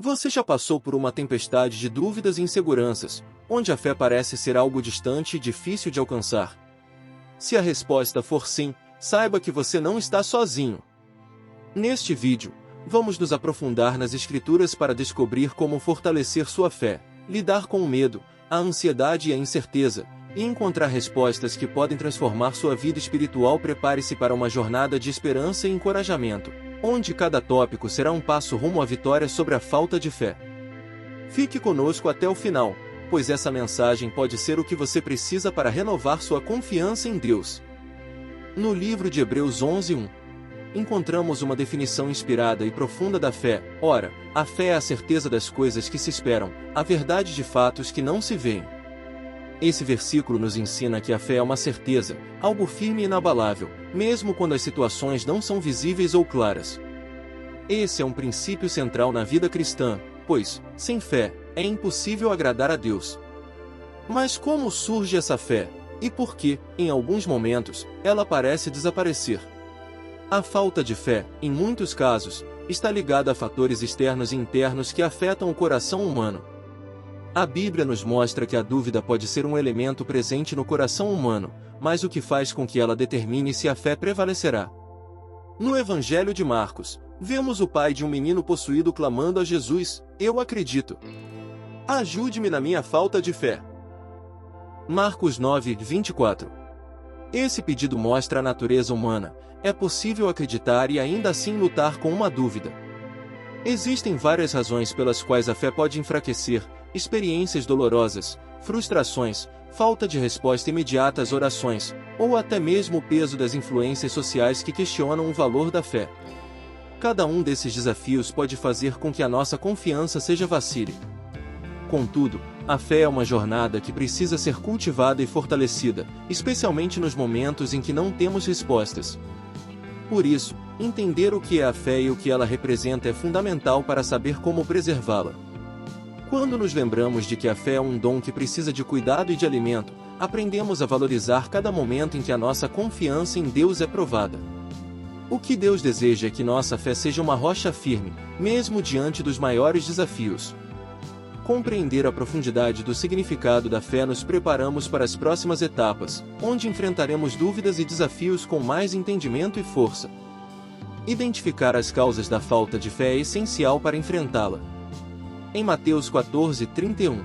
Você já passou por uma tempestade de dúvidas e inseguranças, onde a fé parece ser algo distante e difícil de alcançar? Se a resposta for sim, saiba que você não está sozinho. Neste vídeo, vamos nos aprofundar nas Escrituras para descobrir como fortalecer sua fé, lidar com o medo, a ansiedade e a incerteza, e encontrar respostas que podem transformar sua vida espiritual. Prepare-se para uma jornada de esperança e encorajamento, onde cada tópico será um passo rumo à vitória sobre a falta de fé. Fique conosco até o final, pois essa mensagem pode ser o que você precisa para renovar sua confiança em Deus. No livro de Hebreus 11:1, encontramos uma definição inspirada e profunda da fé. Ora, a fé é a certeza das coisas que se esperam, a verdade de fatos que não se veem. Esse versículo nos ensina que a fé é uma certeza, algo firme e inabalável, mesmo quando as situações não são visíveis ou claras. Esse é um princípio central na vida cristã, pois, sem fé, é impossível agradar a Deus. Mas como surge essa fé? E por que, em alguns momentos, ela parece desaparecer? A falta de fé, em muitos casos, está ligada a fatores externos e internos que afetam o coração humano. A Bíblia nos mostra que a dúvida pode ser um elemento presente no coração humano, mas o que faz com que ela determine se a fé prevalecerá. No Evangelho de Marcos, vemos o pai de um menino possuído clamando a Jesus: "Eu acredito. Ajude-me na minha falta de fé." Marcos 9:24. Esse pedido mostra a natureza humana. É possível acreditar e ainda assim lutar com uma dúvida. Existem várias razões pelas quais a fé pode enfraquecer: experiências dolorosas, frustrações, falta de resposta imediata às orações, ou até mesmo o peso das influências sociais que questionam o valor da fé. Cada um desses desafios pode fazer com que a nossa confiança seja vacile. Contudo, a fé é uma jornada que precisa ser cultivada e fortalecida, especialmente nos momentos em que não temos respostas. Por isso, entender o que é a fé e o que ela representa é fundamental para saber como preservá-la. Quando nos lembramos de que a fé é um dom que precisa de cuidado e de alimento, aprendemos a valorizar cada momento em que a nossa confiança em Deus é provada. O que Deus deseja é que nossa fé seja uma rocha firme, mesmo diante dos maiores desafios. Compreender a profundidade do significado da fé nos preparamos para as próximas etapas, onde enfrentaremos dúvidas e desafios com mais entendimento e força. Identificar as causas da falta de fé é essencial para enfrentá-la. Em Mateus 14:31,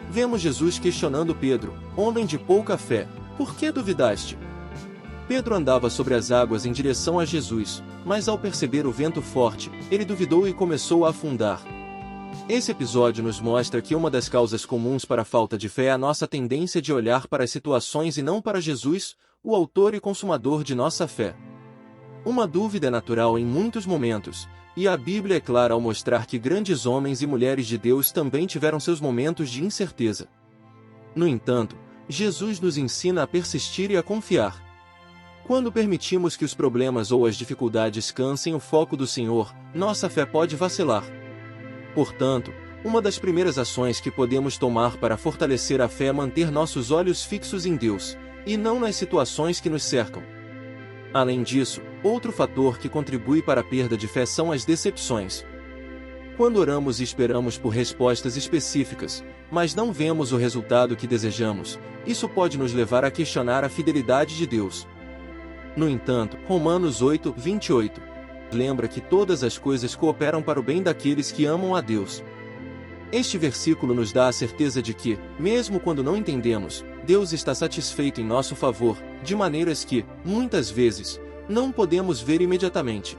vemos Jesus questionando Pedro: "Homem de pouca fé, por que duvidaste?" Pedro andava sobre as águas em direção a Jesus, mas ao perceber o vento forte, ele duvidou e começou a afundar. Esse episódio nos mostra que uma das causas comuns para a falta de fé é a nossa tendência de olhar para as situações e não para Jesus, o autor e consumador de nossa fé. Uma dúvida é natural em muitos momentos, e a Bíblia é clara ao mostrar que grandes homens e mulheres de Deus também tiveram seus momentos de incerteza. No entanto, Jesus nos ensina a persistir e a confiar. Quando permitimos que os problemas ou as dificuldades cansem o foco do Senhor, nossa fé pode vacilar. Portanto, uma das primeiras ações que podemos tomar para fortalecer a fé é manter nossos olhos fixos em Deus, e não nas situações que nos cercam. Além disso, outro fator que contribui para a perda de fé são as decepções. Quando oramos e esperamos por respostas específicas, mas não vemos o resultado que desejamos, isso pode nos levar a questionar a fidelidade de Deus. No entanto, Romanos 8:28 lembra que todas as coisas cooperam para o bem daqueles que amam a Deus. Este versículo nos dá a certeza de que, mesmo quando não entendemos, Deus está satisfeito em nosso favor, de maneiras que, muitas vezes, não podemos ver imediatamente.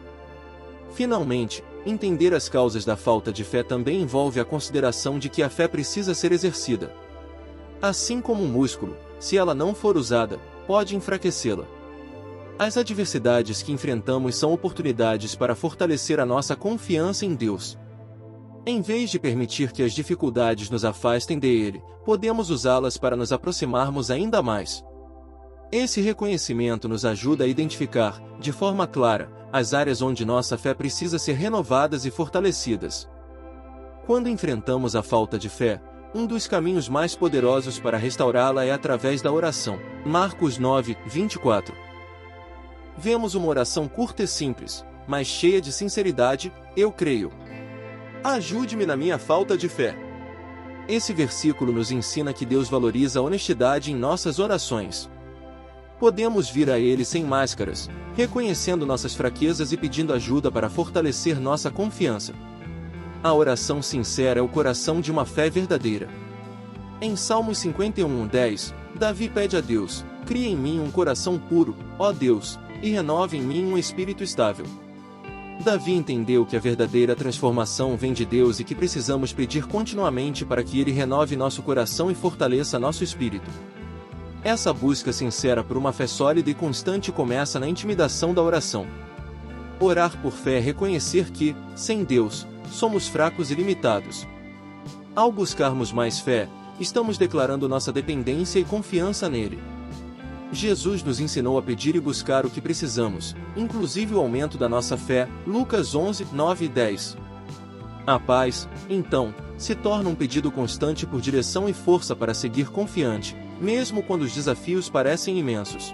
Finalmente, entender as causas da falta de fé também envolve a consideração de que a fé precisa ser exercida. Assim como um músculo, se ela não for usada, pode enfraquecê-la. As adversidades que enfrentamos são oportunidades para fortalecer a nossa confiança em Deus. Em vez de permitir que as dificuldades nos afastem dele, podemos usá-las para nos aproximarmos ainda mais. Esse reconhecimento nos ajuda a identificar, de forma clara, as áreas onde nossa fé precisa ser renovadas e fortalecidas. Quando enfrentamos a falta de fé, um dos caminhos mais poderosos para restaurá-la é através da oração. Marcos 9:24. Vemos uma oração curta e simples, mas cheia de sinceridade: "Eu creio." Ajude-me na minha falta de fé. Esse versículo nos ensina que Deus valoriza a honestidade em nossas orações. Podemos vir a Ele sem máscaras, reconhecendo nossas fraquezas e pedindo ajuda para fortalecer nossa confiança. A oração sincera é o coração de uma fé verdadeira. Em Salmos 51:10, Davi pede a Deus: cria em mim um coração puro, ó Deus, e renove em mim um espírito estável. Davi entendeu que a verdadeira transformação vem de Deus e que precisamos pedir continuamente para que Ele renove nosso coração e fortaleça nosso espírito. Essa busca sincera por uma fé sólida e constante começa na intimidação da oração. Orar por fé é reconhecer que, sem Deus, somos fracos e limitados. Ao buscarmos mais fé, estamos declarando nossa dependência e confiança nele. Jesus nos ensinou a pedir e buscar o que precisamos, inclusive o aumento da nossa fé, Lucas 11:9 e 10. A paz, então, se torna um pedido constante por direção e força para seguir confiante, mesmo quando os desafios parecem imensos.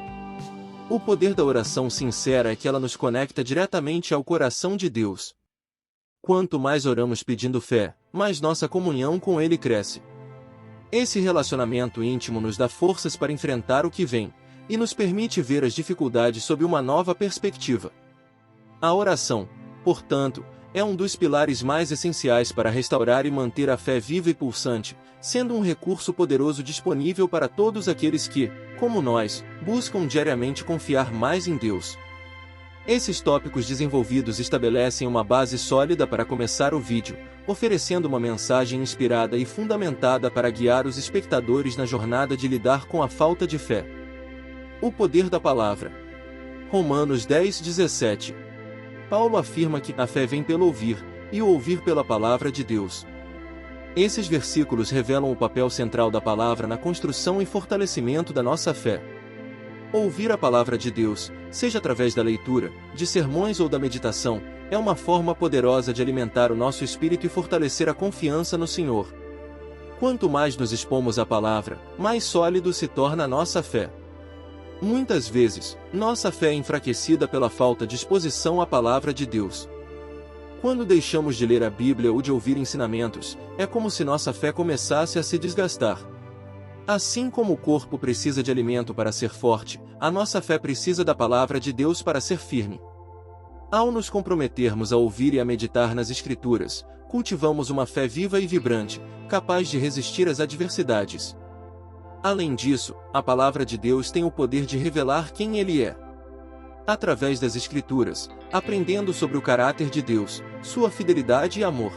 O poder da oração sincera é que ela nos conecta diretamente ao coração de Deus. Quanto mais oramos pedindo fé, mais nossa comunhão com Ele cresce. Esse relacionamento íntimo nos dá forças para enfrentar o que vem, e nos permite ver as dificuldades sob uma nova perspectiva. A oração, portanto, é um dos pilares mais essenciais para restaurar e manter a fé viva e pulsante, sendo um recurso poderoso disponível para todos aqueles que, como nós, buscam diariamente confiar mais em Deus. Esses tópicos desenvolvidos estabelecem uma base sólida para começar o vídeo, oferecendo uma mensagem inspirada e fundamentada para guiar os espectadores na jornada de lidar com a falta de fé. O poder da palavra. Romanos 10:17. Paulo afirma que a fé vem pelo ouvir, e o ouvir pela palavra de Deus. Esses versículos revelam o papel central da palavra na construção e fortalecimento da nossa fé. Ouvir a palavra de Deus, seja através da leitura, de sermões ou da meditação, é uma forma poderosa de alimentar o nosso espírito e fortalecer a confiança no Senhor. Quanto mais nos expomos à palavra, mais sólido se torna a nossa fé. Muitas vezes, nossa fé é enfraquecida pela falta de exposição à palavra de Deus. Quando deixamos de ler a Bíblia ou de ouvir ensinamentos, é como se nossa fé começasse a se desgastar. Assim como o corpo precisa de alimento para ser forte, a nossa fé precisa da palavra de Deus para ser firme. Ao nos comprometermos a ouvir e a meditar nas Escrituras, cultivamos uma fé viva e vibrante, capaz de resistir às adversidades. Além disso, a palavra de Deus tem o poder de revelar quem Ele é. Através das Escrituras, aprendendo sobre o caráter de Deus, sua fidelidade e amor.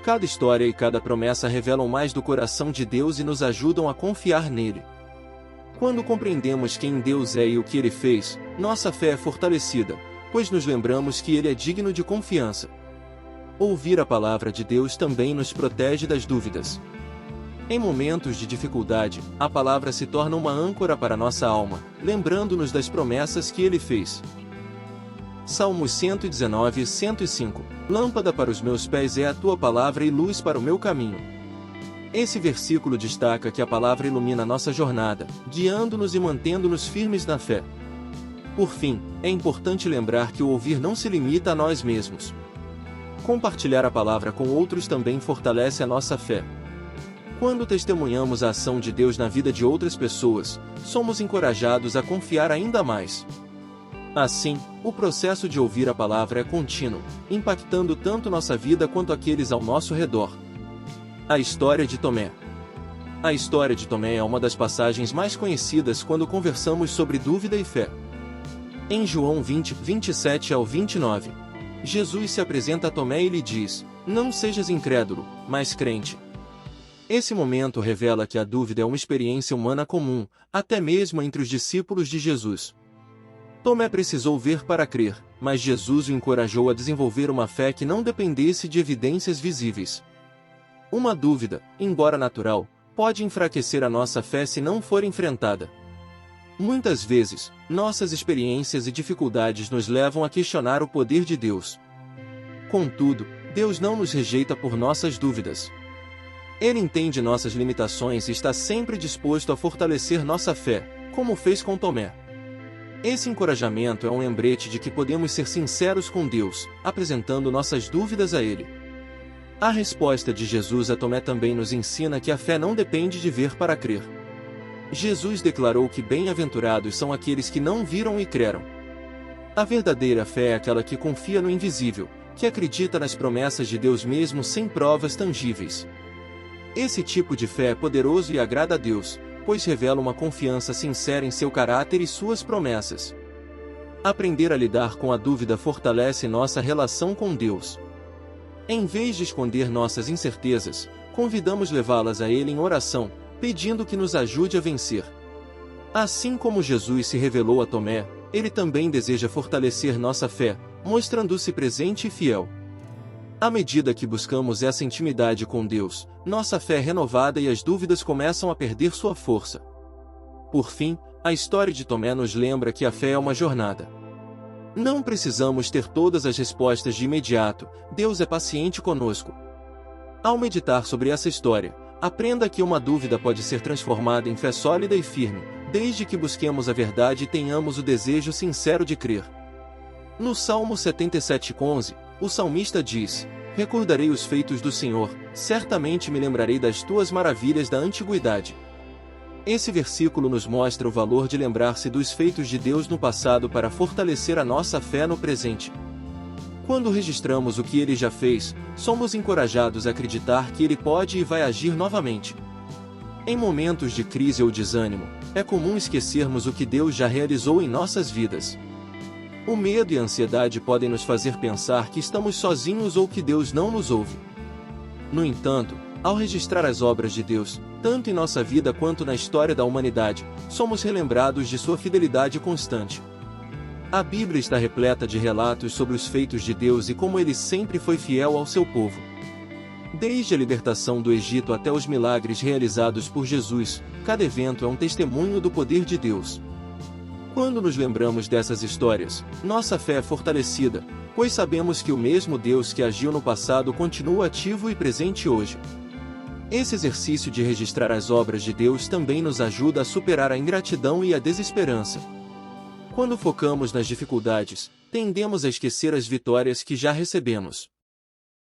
Cada história e cada promessa revelam mais do coração de Deus e nos ajudam a confiar nele. Quando compreendemos quem Deus é e o que Ele fez, nossa fé é fortalecida, pois nos lembramos que Ele é digno de confiança. Ouvir a palavra de Deus também nos protege das dúvidas. Em momentos de dificuldade, a palavra se torna uma âncora para nossa alma, lembrando-nos das promessas que Ele fez. Salmos 119 e 105. Lâmpada para os meus pés é a tua palavra e luz para o meu caminho. Esse versículo destaca que a palavra ilumina nossa jornada, guiando-nos e mantendo-nos firmes na fé. Por fim, é importante lembrar que o ouvir não se limita a nós mesmos. Compartilhar a palavra com outros também fortalece a nossa fé. Quando testemunhamos a ação de Deus na vida de outras pessoas, somos encorajados a confiar ainda mais. Assim, o processo de ouvir a palavra é contínuo, impactando tanto nossa vida quanto aqueles ao nosso redor. A história de Tomé. A história de Tomé é uma das passagens mais conhecidas quando conversamos sobre dúvida e fé. Em João 20, 27 ao 29, Jesus se apresenta a Tomé e lhe diz: "Não sejas incrédulo, mas crente." Esse momento revela que a dúvida é uma experiência humana comum, até mesmo entre os discípulos de Jesus. Tomé precisou ver para crer, mas Jesus o encorajou a desenvolver uma fé que não dependesse de evidências visíveis. Uma dúvida, embora natural, pode enfraquecer a nossa fé se não for enfrentada. Muitas vezes, nossas experiências e dificuldades nos levam a questionar o poder de Deus. Contudo, Deus não nos rejeita por nossas dúvidas. Ele entende nossas limitações e está sempre disposto a fortalecer nossa fé, como fez com Tomé. Esse encorajamento é um lembrete de que podemos ser sinceros com Deus, apresentando nossas dúvidas a Ele. A resposta de Jesus a Tomé também nos ensina que a fé não depende de ver para crer. Jesus declarou que bem-aventurados são aqueles que não viram e creram. A verdadeira fé é aquela que confia no invisível, que acredita nas promessas de Deus mesmo sem provas tangíveis. Esse tipo de fé é poderoso e agrada a Deus, pois revela uma confiança sincera em seu caráter e suas promessas. Aprender a lidar com a dúvida fortalece nossa relação com Deus. Em vez de esconder nossas incertezas, convidamos levá-las a Ele em oração, pedindo que nos ajude a vencer. Assim como Jesus se revelou a Tomé, Ele também deseja fortalecer nossa fé, mostrando-se presente e fiel. À medida que buscamos essa intimidade com Deus, nossa fé é renovada e as dúvidas começam a perder sua força. Por fim, a história de Tomé nos lembra que a fé é uma jornada. Não precisamos ter todas as respostas de imediato, Deus é paciente conosco. Ao meditar sobre essa história, aprenda que uma dúvida pode ser transformada em fé sólida e firme, desde que busquemos a verdade e tenhamos o desejo sincero de crer. No Salmo 77:11, o salmista diz: "Recordarei os feitos do Senhor, certamente me lembrarei das tuas maravilhas da antiguidade." Esse versículo nos mostra o valor de lembrar-se dos feitos de Deus no passado para fortalecer a nossa fé no presente. Quando registramos o que Ele já fez, somos encorajados a acreditar que Ele pode e vai agir novamente. Em momentos de crise ou desânimo, é comum esquecermos o que Deus já realizou em nossas vidas. O medo e a ansiedade podem nos fazer pensar que estamos sozinhos ou que Deus não nos ouve. No entanto, ao registrar as obras de Deus, tanto em nossa vida quanto na história da humanidade, somos relembrados de sua fidelidade constante. A Bíblia está repleta de relatos sobre os feitos de Deus e como Ele sempre foi fiel ao seu povo. Desde a libertação do Egito até os milagres realizados por Jesus, cada evento é um testemunho do poder de Deus. Quando nos lembramos dessas histórias, nossa fé é fortalecida, pois sabemos que o mesmo Deus que agiu no passado continua ativo e presente hoje. Esse exercício de registrar as obras de Deus também nos ajuda a superar a ingratidão e a desesperança. Quando focamos nas dificuldades, tendemos a esquecer as vitórias que já recebemos.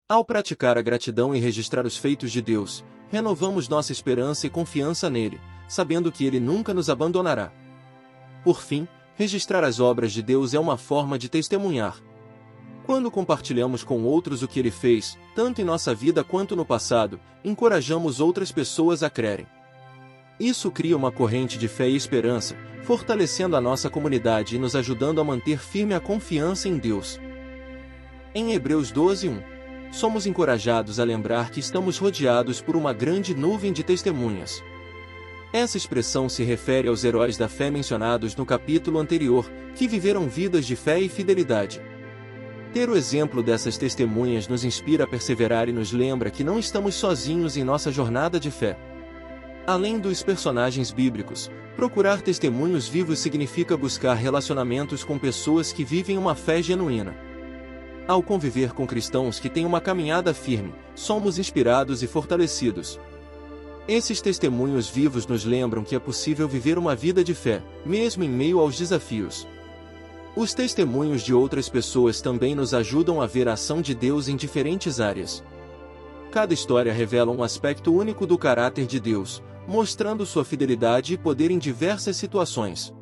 Ao praticar a gratidão e registrar os feitos de Deus, renovamos nossa esperança e confiança nele, sabendo que Ele nunca nos abandonará. Por fim, registrar as obras de Deus é uma forma de testemunhar. Quando compartilhamos com outros o que Ele fez, tanto em nossa vida quanto no passado, encorajamos outras pessoas a crerem. Isso cria uma corrente de fé e esperança, fortalecendo a nossa comunidade e nos ajudando a manter firme a confiança em Deus. Em Hebreus 12:1, somos encorajados a lembrar que estamos rodeados por uma grande nuvem de testemunhas. Essa expressão se refere aos heróis da fé mencionados no capítulo anterior, que viveram vidas de fé e fidelidade. Ter o exemplo dessas testemunhas nos inspira a perseverar e nos lembra que não estamos sozinhos em nossa jornada de fé. Além dos personagens bíblicos, procurar testemunhos vivos significa buscar relacionamentos com pessoas que vivem uma fé genuína. Ao conviver com cristãos que têm uma caminhada firme, somos inspirados e fortalecidos. Esses testemunhos vivos nos lembram que é possível viver uma vida de fé, mesmo em meio aos desafios. Os testemunhos de outras pessoas também nos ajudam a ver a ação de Deus em diferentes áreas. Cada história revela um aspecto único do caráter de Deus, mostrando sua fidelidade e poder em diversas situações.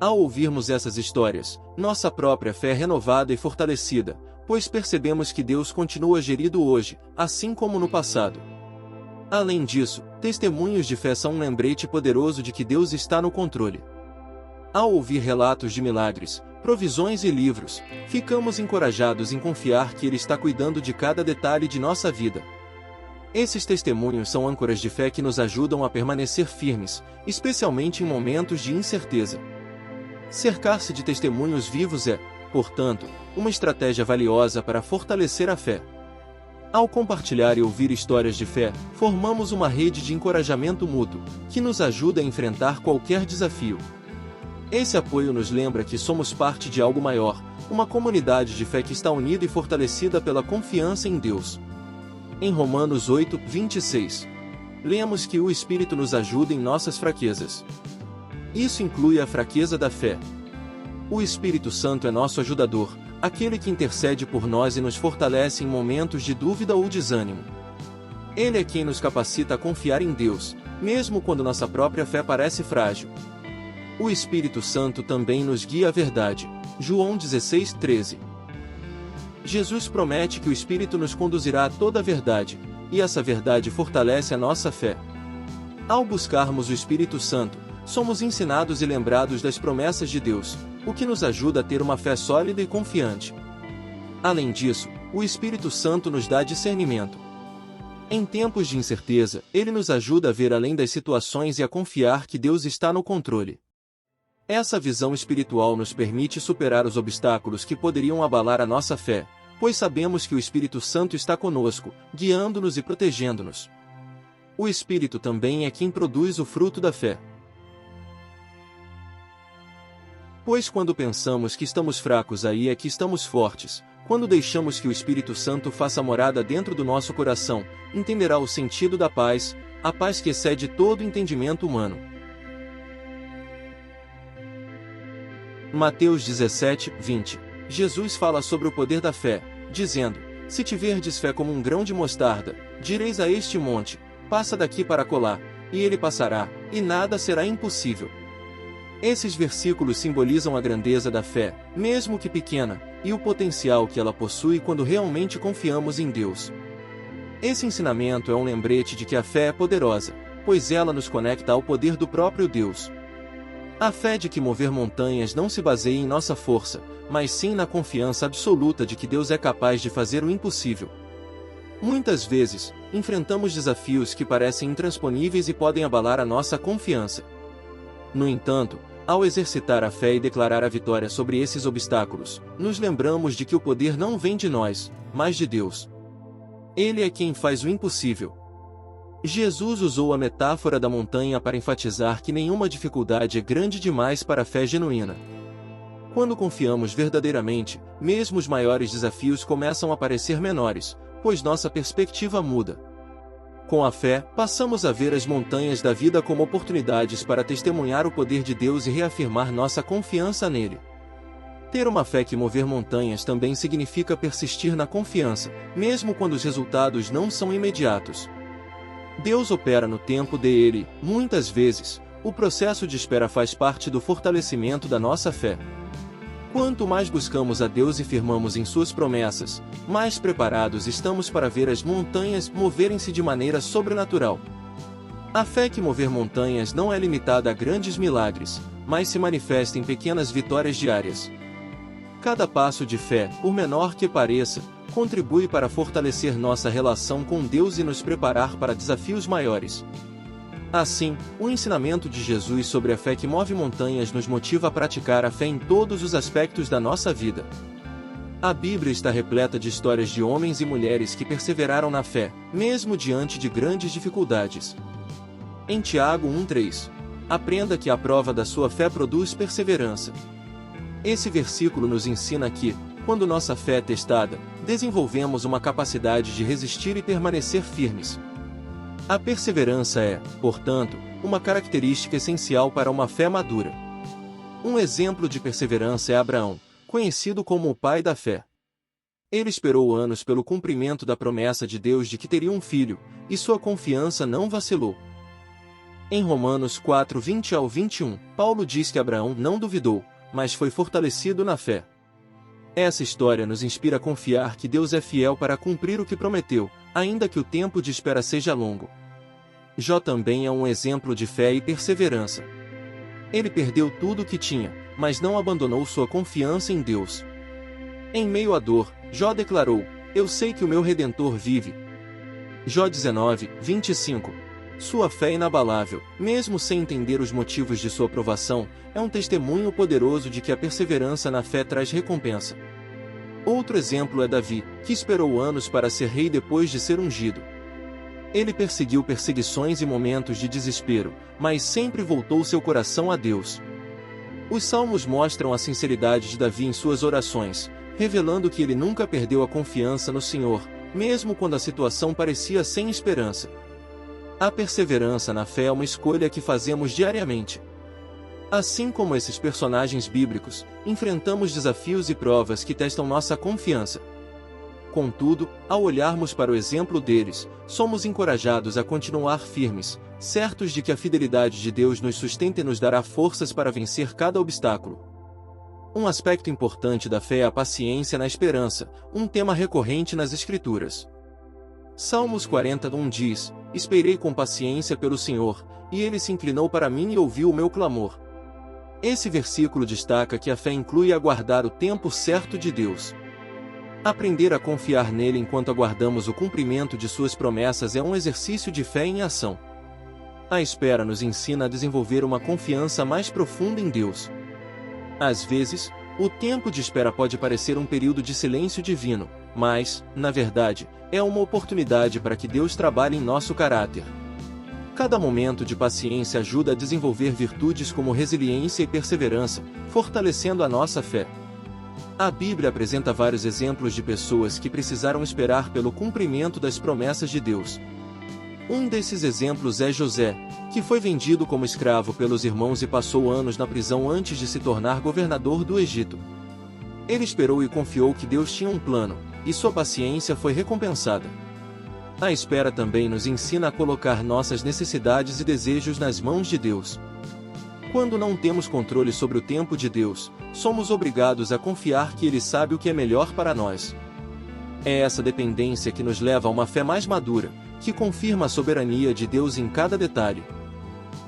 Ao ouvirmos essas histórias, nossa própria fé é renovada e fortalecida, pois percebemos que Deus continua gerido hoje, assim como no passado. Além disso, testemunhos de fé são um lembrete poderoso de que Deus está no controle. Ao ouvir relatos de milagres, provisões e livros, ficamos encorajados em confiar que Ele está cuidando de cada detalhe de nossa vida. Esses testemunhos são âncoras de fé que nos ajudam a permanecer firmes, especialmente em momentos de incerteza. Cercar-se de testemunhos vivos é, portanto, uma estratégia valiosa para fortalecer a fé. Ao compartilhar e ouvir histórias de fé, formamos uma rede de encorajamento mútuo, que nos ajuda a enfrentar qualquer desafio. Esse apoio nos lembra que somos parte de algo maior, uma comunidade de fé que está unida e fortalecida pela confiança em Deus. Em Romanos 8:26, lemos que o Espírito nos ajuda em nossas fraquezas. Isso inclui a fraqueza da fé. O Espírito Santo é nosso ajudador, aquele que intercede por nós e nos fortalece em momentos de dúvida ou desânimo. Ele é quem nos capacita a confiar em Deus, mesmo quando nossa própria fé parece frágil. O Espírito Santo também nos guia à verdade. João 16:13. Jesus promete que o Espírito nos conduzirá a toda a verdade, e essa verdade fortalece a nossa fé. Ao buscarmos o Espírito Santo, somos ensinados e lembrados das promessas de Deus, o que nos ajuda a ter uma fé sólida e confiante. Além disso, o Espírito Santo nos dá discernimento. Em tempos de incerteza, ele nos ajuda a ver além das situações e a confiar que Deus está no controle. Essa visão espiritual nos permite superar os obstáculos que poderiam abalar a nossa fé, pois sabemos que o Espírito Santo está conosco, guiando-nos e protegendo-nos. O Espírito também é quem produz o fruto da fé. Pois quando pensamos que estamos fracos, aí é que estamos fortes. Quando deixamos que o Espírito Santo faça morada dentro do nosso coração, entenderá o sentido da paz, a paz que excede todo entendimento humano. Mateus 17:20. Jesus fala sobre o poder da fé, dizendo: Se tiverdes fé como um grão de mostarda, direis a este monte, passa daqui para acolá, e ele passará, e nada será impossível. Esses versículos simbolizam a grandeza da fé, mesmo que pequena, e o potencial que ela possui quando realmente confiamos em Deus. Esse ensinamento é um lembrete de que a fé é poderosa, pois ela nos conecta ao poder do próprio Deus. A fé de que mover montanhas não se baseia em nossa força, mas sim na confiança absoluta de que Deus é capaz de fazer o impossível. Muitas vezes, enfrentamos desafios que parecem intransponíveis e podem abalar a nossa confiança. No entanto, ao exercitar a fé e declarar a vitória sobre esses obstáculos, nos lembramos de que o poder não vem de nós, mas de Deus. Ele é quem faz o impossível. Jesus usou a metáfora da montanha para enfatizar que nenhuma dificuldade é grande demais para a fé genuína. Quando confiamos verdadeiramente, mesmo os maiores desafios começam a parecer menores, pois nossa perspectiva muda. Com a fé, passamos a ver as montanhas da vida como oportunidades para testemunhar o poder de Deus e reafirmar nossa confiança nele. Ter uma fé que mover montanhas também significa persistir na confiança, mesmo quando os resultados não são imediatos. Deus opera no tempo dele, muitas vezes, o processo de espera faz parte do fortalecimento da nossa fé. Quanto mais buscamos a Deus e firmamos em suas promessas, mais preparados estamos para ver as montanhas moverem-se de maneira sobrenatural. A fé que mover montanhas não é limitada a grandes milagres, mas se manifesta em pequenas vitórias diárias. Cada passo de fé, por menor que pareça, contribui para fortalecer nossa relação com Deus e nos preparar para desafios maiores. Assim, o ensinamento de Jesus sobre a fé que move montanhas nos motiva a praticar a fé em todos os aspectos da nossa vida. A Bíblia está repleta de histórias de homens e mulheres que perseveraram na fé, mesmo diante de grandes dificuldades. Em Tiago 1:3, aprenda que a prova da sua fé produz perseverança. Esse versículo nos ensina que, quando nossa fé é testada, desenvolvemos uma capacidade de resistir e permanecer firmes. A perseverança é, portanto, uma característica essencial para uma fé madura. Um exemplo de perseverança é Abraão, conhecido como o pai da fé. Ele esperou anos pelo cumprimento da promessa de Deus de que teria um filho, e sua confiança não vacilou. Em Romanos 4:20-21, Paulo diz que Abraão não duvidou, mas foi fortalecido na fé. Essa história nos inspira a confiar que Deus é fiel para cumprir o que prometeu, ainda que o tempo de espera seja longo. Jó também é um exemplo de fé e perseverança. Ele perdeu tudo o que tinha, mas não abandonou sua confiança em Deus. Em meio à dor, Jó declarou: Eu sei que o meu Redentor vive. Jó 19:25. Sua fé inabalável, mesmo sem entender os motivos de sua provação, é um testemunho poderoso de que a perseverança na fé traz recompensa. Outro exemplo é Davi, que esperou anos para ser rei depois de ser ungido. Ele perseguiu perseguições e momentos de desespero, mas sempre voltou seu coração a Deus. Os salmos mostram a sinceridade de Davi em suas orações, revelando que ele nunca perdeu a confiança no Senhor, mesmo quando a situação parecia sem esperança. A perseverança na fé é uma escolha que fazemos diariamente. Assim como esses personagens bíblicos, enfrentamos desafios e provas que testam nossa confiança. Contudo, ao olharmos para o exemplo deles, somos encorajados a continuar firmes, certos de que a fidelidade de Deus nos sustenta e nos dará forças para vencer cada obstáculo. Um aspecto importante da fé é a paciência na esperança, um tema recorrente nas Escrituras. Salmos 41 diz: "Esperei com paciência pelo Senhor, e ele se inclinou para mim e ouviu o meu clamor." Esse versículo destaca que a fé inclui aguardar o tempo certo de Deus. Aprender a confiar nele enquanto aguardamos o cumprimento de suas promessas é um exercício de fé em ação. A espera nos ensina a desenvolver uma confiança mais profunda em Deus. Às vezes, o tempo de espera pode parecer um período de silêncio divino, mas, na verdade, é uma oportunidade para que Deus trabalhe em nosso caráter. Cada momento de paciência ajuda a desenvolver virtudes como resiliência e perseverança, fortalecendo a nossa fé. A Bíblia apresenta vários exemplos de pessoas que precisaram esperar pelo cumprimento das promessas de Deus. Um desses exemplos é José, que foi vendido como escravo pelos irmãos e passou anos na prisão antes de se tornar governador do Egito. Ele esperou e confiou que Deus tinha um plano, e sua paciência foi recompensada. A espera também nos ensina a colocar nossas necessidades e desejos nas mãos de Deus. Quando não temos controle sobre o tempo de Deus, somos obrigados a confiar que Ele sabe o que é melhor para nós. É essa dependência que nos leva a uma fé mais madura, que confirma a soberania de Deus em cada detalhe.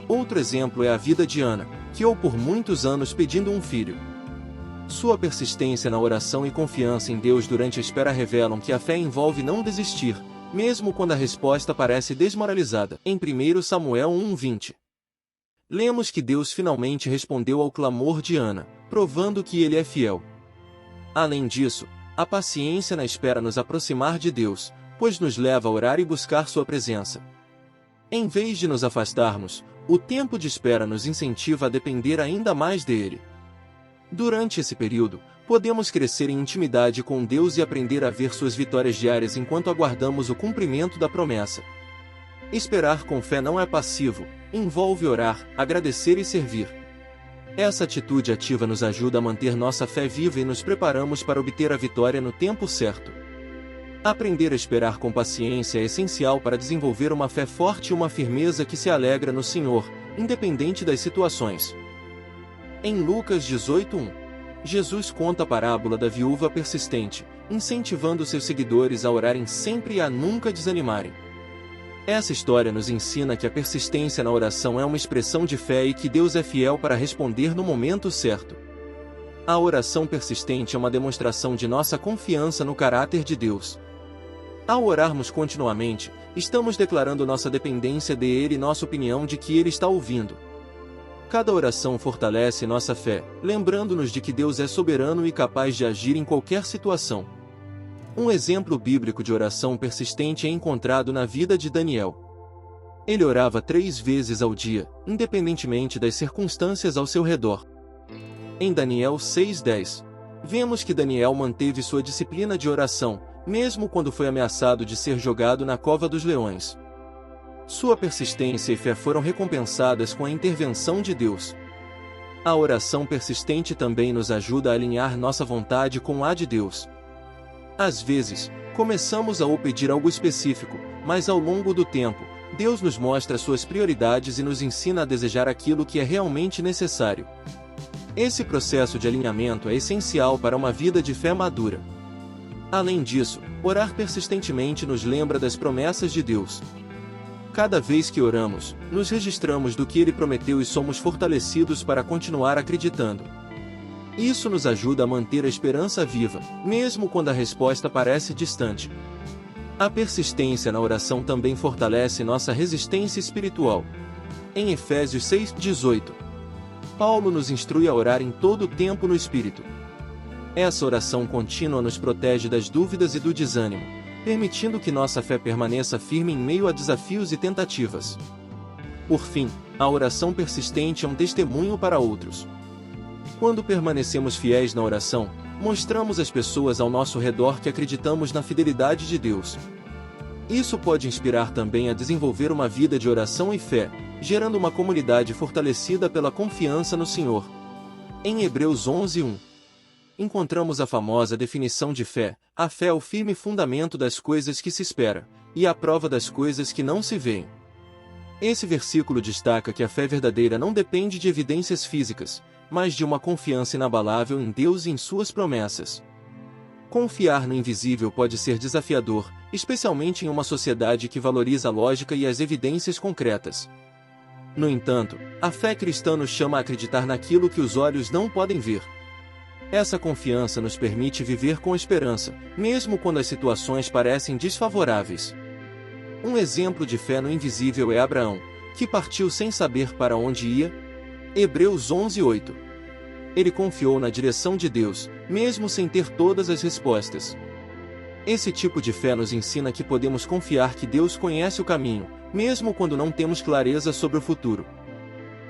Outro exemplo é a vida de Ana, que orou por muitos anos pedindo um filho. Sua persistência na oração e confiança em Deus durante a espera revelam que a fé envolve não desistir, mesmo quando a resposta parece desmoralizada. Em 1 Samuel 1:20. Lemos que Deus finalmente respondeu ao clamor de Ana, provando que Ele é fiel. Além disso, a paciência na espera nos aproximar de Deus, pois nos leva a orar e buscar sua presença. Em vez de nos afastarmos, o tempo de espera nos incentiva a depender ainda mais dele. Durante esse período, podemos crescer em intimidade com Deus e aprender a ver suas vitórias diárias enquanto aguardamos o cumprimento da promessa. Esperar com fé não é passivo, envolve orar, agradecer e servir. Essa atitude ativa nos ajuda a manter nossa fé viva e nos preparamos para obter a vitória no tempo certo. Aprender a esperar com paciência é essencial para desenvolver uma fé forte e uma firmeza que se alegra no Senhor, independente das situações. Em Lucas 18:1, Jesus conta a parábola da viúva persistente, incentivando seus seguidores a orarem sempre e a nunca desanimarem. Essa história nos ensina que a persistência na oração é uma expressão de fé e que Deus é fiel para responder no momento certo. A oração persistente é uma demonstração de nossa confiança no caráter de Deus. Ao orarmos continuamente, estamos declarando nossa dependência dele e nossa opinião de que Ele está ouvindo. Cada oração fortalece nossa fé, lembrando-nos de que Deus é soberano e capaz de agir em qualquer situação. Um exemplo bíblico de oração persistente é encontrado na vida de Daniel. Ele orava 3 vezes ao dia, independentemente das circunstâncias ao seu redor. Em Daniel 6:10, vemos que Daniel manteve sua disciplina de oração, mesmo quando foi ameaçado de ser jogado na cova dos leões. Sua persistência e fé foram recompensadas com a intervenção de Deus. A oração persistente também nos ajuda a alinhar nossa vontade com a de Deus. Às vezes, começamos a pedir algo específico, mas ao longo do tempo, Deus nos mostra suas prioridades e nos ensina a desejar aquilo que é realmente necessário. Esse processo de alinhamento é essencial para uma vida de fé madura. Além disso, orar persistentemente nos lembra das promessas de Deus. Cada vez que oramos, nos registramos do que Ele prometeu e somos fortalecidos para continuar acreditando. Isso nos ajuda a manter a esperança viva, mesmo quando a resposta parece distante. A persistência na oração também fortalece nossa resistência espiritual. Em Efésios 6:18, Paulo nos instrui a orar em todo o tempo no Espírito. Essa oração contínua nos protege das dúvidas e do desânimo, permitindo que nossa fé permaneça firme em meio a desafios e tentativas. Por fim, a oração persistente é um testemunho para outros. Quando permanecemos fiéis na oração, mostramos às pessoas ao nosso redor que acreditamos na fidelidade de Deus. Isso pode inspirar também a desenvolver uma vida de oração e fé, gerando uma comunidade fortalecida pela confiança no Senhor. Em Hebreus 11:1, encontramos a famosa definição de fé: a fé é o firme fundamento das coisas que se espera, e a prova das coisas que não se veem. Esse versículo destaca que a fé verdadeira não depende de evidências físicas, mas de uma confiança inabalável em Deus e em suas promessas. Confiar no invisível pode ser desafiador, especialmente em uma sociedade que valoriza a lógica e as evidências concretas. No entanto, a fé cristã nos chama a acreditar naquilo que os olhos não podem ver. Essa confiança nos permite viver com esperança, mesmo quando as situações parecem desfavoráveis. Um exemplo de fé no invisível é Abraão, que partiu sem saber para onde ia. Hebreus 11:8. Ele confiou na direção de Deus, mesmo sem ter todas as respostas. Esse tipo de fé nos ensina que podemos confiar que Deus conhece o caminho, mesmo quando não temos clareza sobre o futuro.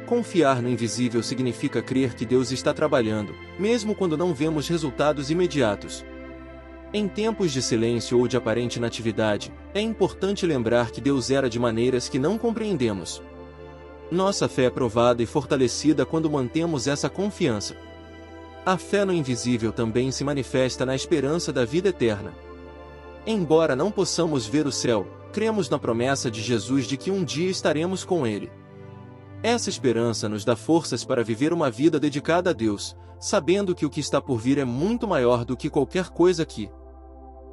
Confiar no invisível significa crer que Deus está trabalhando, mesmo quando não vemos resultados imediatos. Em tempos de silêncio ou de aparente inatividade, é importante lembrar que Deus era de maneiras que não compreendemos. Nossa fé é provada e fortalecida quando mantemos essa confiança. A fé no invisível também se manifesta na esperança da vida eterna. Embora não possamos ver o céu, cremos na promessa de Jesus de que um dia estaremos com Ele. Essa esperança nos dá forças para viver uma vida dedicada a Deus, sabendo que o que está por vir é muito maior do que qualquer coisa aqui.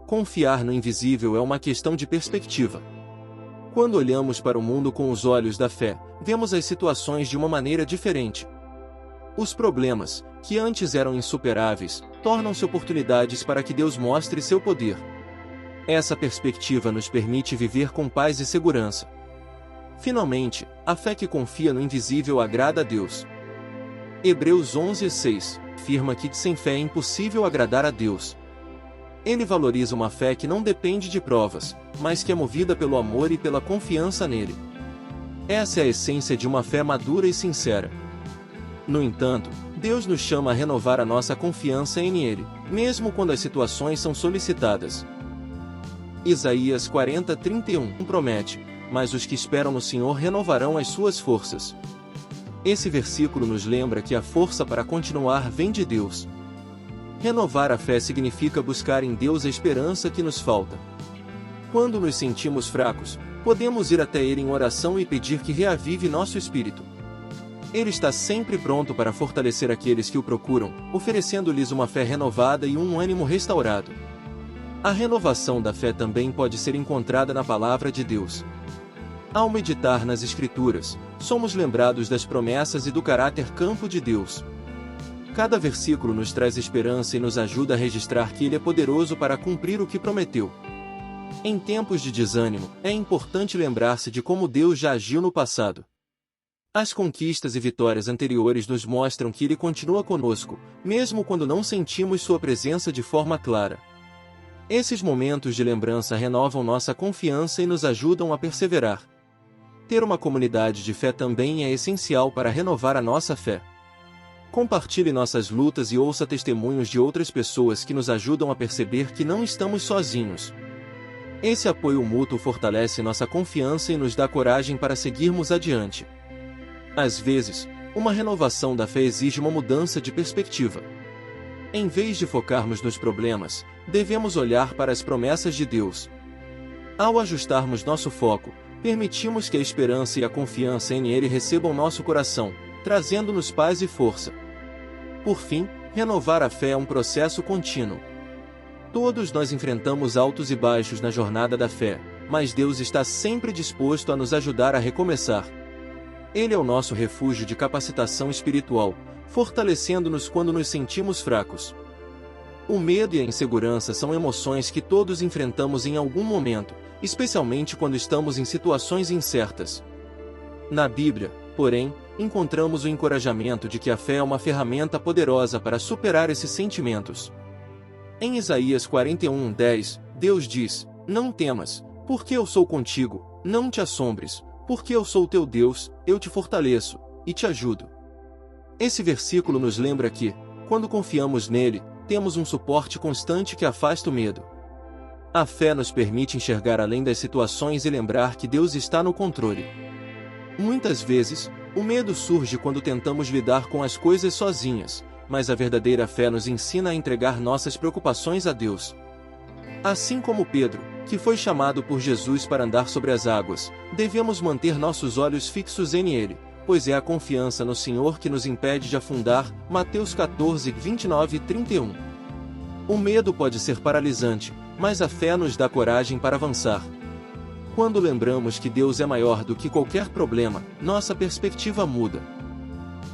Confiar no invisível é uma questão de perspectiva. Quando olhamos para o mundo com os olhos da fé, vemos as situações de uma maneira diferente. Os problemas, que antes eram insuperáveis, tornam-se oportunidades para que Deus mostre seu poder. Essa perspectiva nos permite viver com paz e segurança. Finalmente, a fé que confia no invisível agrada a Deus. Hebreus 11:6 afirma que sem fé é impossível agradar a Deus. Ele valoriza uma fé que não depende de provas, mas que é movida pelo amor e pela confiança nele. Essa é a essência de uma fé madura e sincera. No entanto, Deus nos chama a renovar a nossa confiança em Ele, mesmo quando as situações são solicitadas. Isaías 40:31 promete: mas os que esperam no Senhor renovarão as suas forças. Esse versículo nos lembra que a força para continuar vem de Deus. Renovar a fé significa buscar em Deus a esperança que nos falta. Quando nos sentimos fracos, podemos ir até Ele em oração e pedir que reavive nosso espírito. Ele está sempre pronto para fortalecer aqueles que o procuram, oferecendo-lhes uma fé renovada e um ânimo restaurado. A renovação da fé também pode ser encontrada na Palavra de Deus. Ao meditar nas Escrituras, somos lembrados das promessas e do caráter campo de Deus. Cada versículo nos traz esperança e nos ajuda a registrar que Ele é poderoso para cumprir o que prometeu. Em tempos de desânimo, é importante lembrar-se de como Deus já agiu no passado. As conquistas e vitórias anteriores nos mostram que Ele continua conosco, mesmo quando não sentimos Sua presença de forma clara. Esses momentos de lembrança renovam nossa confiança e nos ajudam a perseverar. Ter uma comunidade de fé também é essencial para renovar a nossa fé. Compartilhe nossas lutas e ouça testemunhos de outras pessoas que nos ajudam a perceber que não estamos sozinhos. Esse apoio mútuo fortalece nossa confiança e nos dá coragem para seguirmos adiante. Às vezes, uma renovação da fé exige uma mudança de perspectiva. Em vez de focarmos nos problemas, devemos olhar para as promessas de Deus. Ao ajustarmos nosso foco, permitimos que a esperança e a confiança em Ele recebam nosso coração, trazendo-nos paz e força. Por fim, renovar a fé é um processo contínuo. Todos nós enfrentamos altos e baixos na jornada da fé, mas Deus está sempre disposto a nos ajudar a recomeçar. Ele é o nosso refúgio de capacitação espiritual, fortalecendo-nos quando nos sentimos fracos. O medo e a insegurança são emoções que todos enfrentamos em algum momento, especialmente quando estamos em situações incertas. Na Bíblia, porém, encontramos o encorajamento de que a fé é uma ferramenta poderosa para superar esses sentimentos. Em Isaías 41:10, Deus diz: não temas, porque eu sou contigo, não te assombres, porque eu sou teu Deus, eu te fortaleço e te ajudo. Esse versículo nos lembra que, quando confiamos nele, temos um suporte constante que afasta o medo. A fé nos permite enxergar além das situações e lembrar que Deus está no controle. Muitas vezes, o medo surge quando tentamos lidar com as coisas sozinhas, mas a verdadeira fé nos ensina a entregar nossas preocupações a Deus. Assim como Pedro, que foi chamado por Jesus para andar sobre as águas, devemos manter nossos olhos fixos em Ele, pois é a confiança no Senhor que nos impede de afundar. Mateus 14, 29 e 31. O medo pode ser paralisante, mas a fé nos dá coragem para avançar. Quando lembramos que Deus é maior do que qualquer problema, nossa perspectiva muda.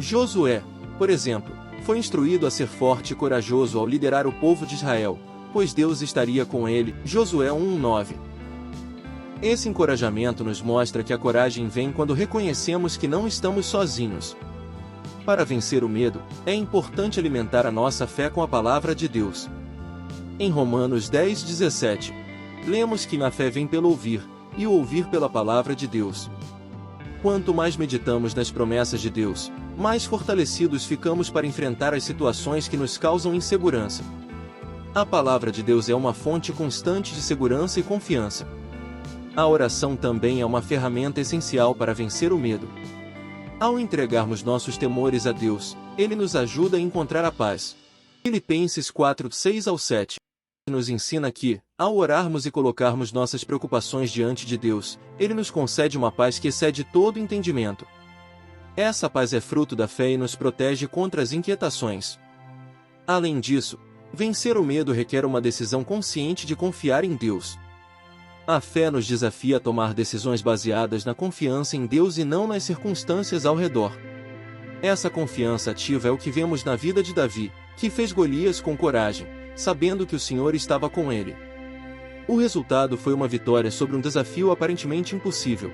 Josué, por exemplo, foi instruído a ser forte e corajoso ao liderar o povo de Israel, pois Deus estaria com ele. Josué 1:9. Esse encorajamento nos mostra que a coragem vem quando reconhecemos que não estamos sozinhos. Para vencer o medo, é importante alimentar a nossa fé com a palavra de Deus. Em Romanos 10:17, lemos que a fé vem pelo ouvir, e o ouvir pela palavra de Deus. Quanto mais meditamos nas promessas de Deus, mais fortalecidos ficamos para enfrentar as situações que nos causam insegurança. A palavra de Deus é uma fonte constante de segurança e confiança. A oração também é uma ferramenta essencial para vencer o medo. Ao entregarmos nossos temores a Deus, Ele nos ajuda a encontrar a paz. Filipenses 4:6-7 nos ensina que, ao orarmos e colocarmos nossas preocupações diante de Deus, Ele nos concede uma paz que excede todo entendimento. Essa paz é fruto da fé e nos protege contra as inquietações. Além disso, vencer o medo requer uma decisão consciente de confiar em Deus. A fé nos desafia a tomar decisões baseadas na confiança em Deus e não nas circunstâncias ao redor. Essa confiança ativa é o que vemos na vida de Davi, que fez Golias com coragem, sabendo que o Senhor estava com ele. O resultado foi uma vitória sobre um desafio aparentemente impossível.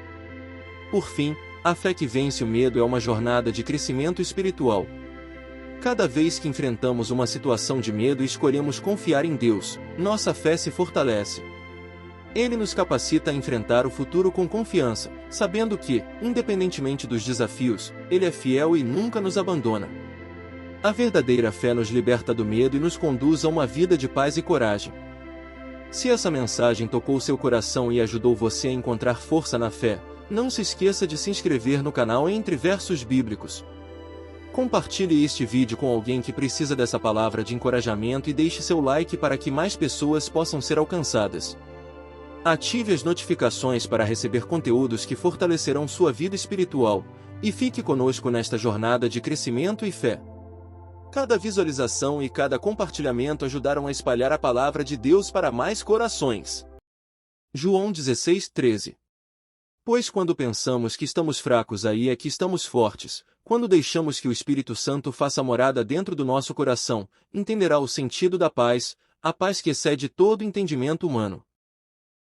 Por fim, a fé que vence o medo é uma jornada de crescimento espiritual. Cada vez que enfrentamos uma situação de medo e escolhemos confiar em Deus, nossa fé se fortalece. Ele nos capacita a enfrentar o futuro com confiança, sabendo que, independentemente dos desafios, Ele é fiel e nunca nos abandona. A verdadeira fé nos liberta do medo e nos conduz a uma vida de paz e coragem. Se essa mensagem tocou seu coração e ajudou você a encontrar força na fé, não se esqueça de se inscrever no canal Entre Versos Bíblicos. Compartilhe este vídeo com alguém que precisa dessa palavra de encorajamento e deixe seu like para que mais pessoas possam ser alcançadas. Ative as notificações para receber conteúdos que fortalecerão sua vida espiritual, e fique conosco nesta jornada de crescimento e fé. Cada visualização e cada compartilhamento ajudaram a espalhar a palavra de Deus para mais corações. João 16:13. Pois quando pensamos que estamos fracos, aí é que estamos fortes. Quando deixamos que o Espírito Santo faça morada dentro do nosso coração, entenderá o sentido da paz, a paz que excede todo entendimento humano.